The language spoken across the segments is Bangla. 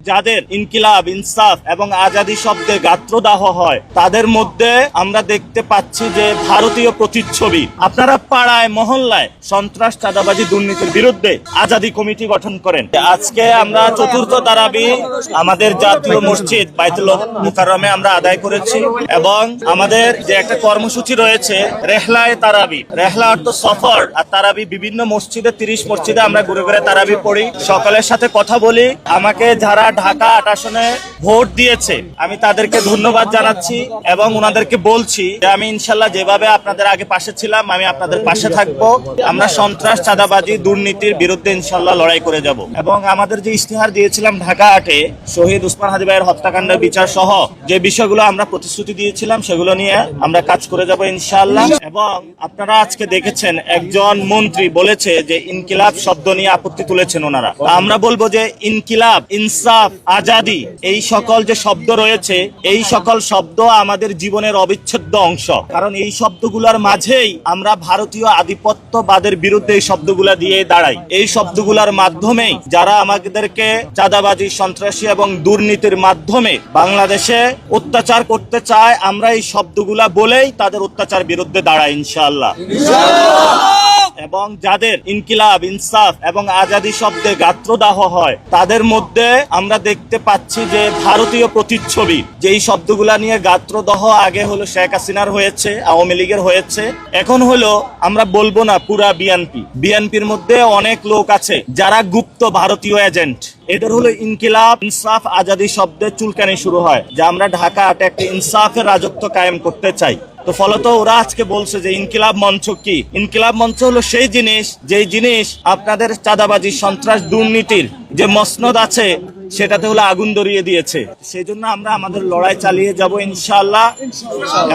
যাদের ইনকিলাব, ইনসাফ এবং আজাদি শব্দে গাত্রদাহ হয় তাদের মধ্যে আমরা দেখতে পাচ্ছি যে ভারতীয় প্রতিচ্ছবি। আপনারা পাড়ায় মহল্লায় সন্ত্রাস, চাঁদাবাজি, দুর্নীতির বিরুদ্ধে আজাদি কমিটি গঠন করেন। আজকে আমরা চতুর্থ তারাবি আমাদের জাতীয় মসজিদ বাইতুল মুকাররমে আমরা আদায় করেছি এবং আমাদের যে একটা কর্মসূচি রয়েছে রেহলায়ে তারাবি, রেহলা অর্থ সফর, আর তারাবি বিভিন্ন মসজিদে 30 মসজিদে আমরা ঘুরে ঘুরে তারাবি পড়ি, সকলের সাথে কথা বলি। আমাকে যারা ঢাকা 8 আসনে ভোট দিয়েছে আমি তাদেরকে ধন্যবাদ জানাচ্ছি এবং ওনাদেরকে বলছি যে আমি ইনশাল্লাহ যেভাবে আপনাদের আগে পাশে ছিলাম আমি আপনাদের পাশে থাকবো। আমরা সন্ত্রাস, চাঁদাবাজি, দুর্নীতির বিরুদ্ধে ইনশাল্লাহ লড়াই করে যাব এবং আমাদের যে ইশতেহার দিয়েছিলাম ঢাকা 8-এ শহীদ ওসমান হাদি ভাইয়ের হত্যাকাণ্ডের বিচার সহ যে বিষয়গুলো আমরা প্রতিশ্রুতি দিয়েছিলাম সেগুলো নিয়ে আমরা কাজ করে যাব ইনশাআল্লাহ। এবং আপনারা আজকে দেখেছেন একজন মন্ত্রী বলেছে যে ইনকিলাব শব্দ নিয়ে আপত্তি তুলেছেন ওনারা। আমরা বলবো যে ইনকিলাব, ইনসাফ, আজাদি এই সকল যে শব্দ রয়েছে এই সকল শব্দ আমাদের জীবনের অবিচ্ছেদ্য অংশ। কারণ এই শব্দগুলোর মাঝেই আমরা ভারতীয় আধিপত্যবাদের বিরুদ্ধে এই শব্দগুলা দিয়ে দাঁড়াই। এই শব্দগুলোর মাধ্যমেই যারা আমাদেরকে চাঁদাবাজি, সন্ত্রাসী এবং দুর্নীতির মাধ্যমে বাংলাদেশে অত্যাচার করতে চায় আমরা এই শব্দগুলা বলেই তাদের অত্যাচার বিরুদ্ধে দাঁড়াই ইনশাআল্লাহ। এবং যাদের ইনকিলাব, ইনসাফ এবং আজাদি শব্দে গাত্রদাহ হয় তাদের মধ্যে আমরা দেখতে পাচ্ছি যে ভারতীয় প্রতিচ্ছবি। যেই শব্দগুলা নিয়ে গাত্রদাহ আগে হলো শেখ হাসিনার হয়েছে, আওয়ামী লীগের হয়েছে, এখন হলো আমরা বলবো না পুরা বিএনপির মধ্যে অনেক লোক আছে যারা গুপ্ত ভারতীয় এজেন্ট। এদের হলো ইনকিলাব, ইনসাফ, আজাদি শব্দে চুলকানি শুরু হয় যে আমরা ঢাকা 8-এ একটা ইনসাফের রাজত্ব কায়েম করতে চাই। তো ফলত ওরা আজকে বলছে যে ইনকিলাব মঞ্চ কি? ইনকিলাব মঞ্চ হলো সেই জিনিস যেই জিনিস আপনাদের চাঁদাবাজি, সন্ত্রাস, দুর্নীতির যে মসনদ আছে সেটাতে হলো আগুন ধরিয়ে দিয়েছে। সেই জন্য আমরা আমাদের লড়াই চালিয়ে যাব ইনশাআল্লাহ।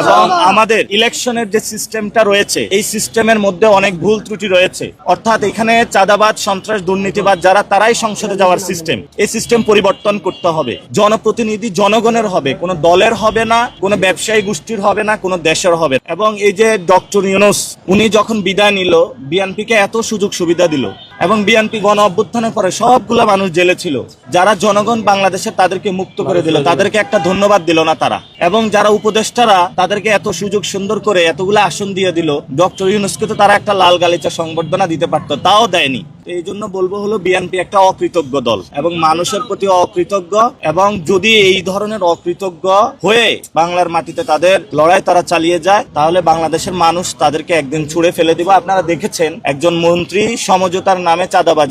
এবং আমাদের ইলেকশনের যে সিস্টেমটা রয়েছে এই সিস্টেমের মধ্যে অনেক ভুল ত্রুটি রয়েছে। অর্থাৎ এখানে চাঁদাবাজ, সন্ত্রাস, দুর্নীতিবাদ যারা তারাই সংসদে যাওয়ার সিস্টেম, এই সিস্টেম পরিবর্তন করতে হবে। জনপ্রতিনিধি জনগণের হবে, কোনো দলের হবে না, কোনো ব্যবসায়ী গোষ্ঠীর হবে না, কোনো দেশের হবে। এবং এই যে ডক্টর ইউনূস উনি যখন বিদায় নিল বিএনপিকে এত সুযোগ সুবিধা দিল এবং বিএনপি গণ অভ্যুত্থানের পরে সবগুলা মানুষ জেলে ছিল, যারা জনগণ বাংলাদেশের তাদেরকে মুক্ত করে দিল, তাদেরকে একটা ধন্যবাদ দিল না তারা। এবং যারা উপদেষ্টারা তাদেরকে এত সুযোগ সুন্দর করে এতগুলো আসন দিয়ে দিল, ডক্টর ইউনূসকে তো তারা একটা লাল গালিচা সংবর্ধনা দিতে পারতো, তাও দেয়নি। এই জন্য বলবো হলো বিএনপি একটা অকৃতজ্ঞ দল এবং মানুষের প্রতি অকৃতজ্ঞ। এবং যদি এই ধরনের অকৃতজ্ঞ হয়ে বাংলার মাটিতে তাদের লড়াই তারা চালিয়ে যায় তাহলে বাংলাদেশের মানুষ তাদেরকে একদিন ছুঁড়ে ফেলে দিবে। আপনারা দেখেছেন একজন মন্ত্রী সমঝোতার নামে চাঁদাবাজি